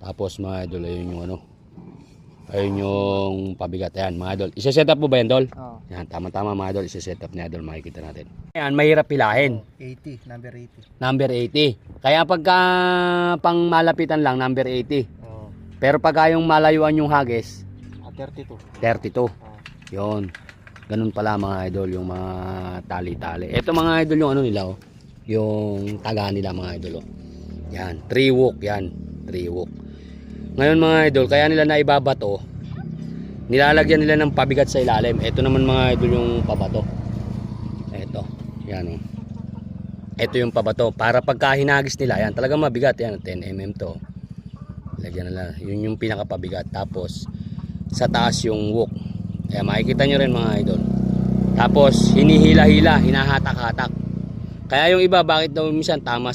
Tapos mga idol, ayun yung ano. Ayun yung pabigat. Ayan mga idol. Isa-set up mo ba yan, Dol? Oo. Yan, tama-tama mga idol. Isa-set up ni idol. Makikita natin. Ayan, mahirap pilahin. 80, number 80. Number 80. Kaya pagka pang malapitan lang, number 80. Oo. Pero pagka yung malayuan yung hagis, 32. 32. Oo. Yun. Ganun pala mga idol, yung mga tali-tali. Ito mga idol yung ano nila, oh. Yung taga nila mga idol, oh. Yan, 3 walk yan. 3 walk. Ngayon mga idol, kaya nila naibabato, nilalagyan nila ng pabigat sa ilalim. Ito naman mga idol yung pabato. Ito, yan, oh. Ito yung pabato. Para pagka hinagis nila, yan, talagang mabigat. Yan, 10 mm to. Lagyan nila. Yun yung pinakapabigat. Tapos, sa taas yung walk. Kaya makikita nyo rin mga idol. Tapos, hinihila-hila, hinahatak-hatak. Kaya yung iba, bakit daw minsan tama sa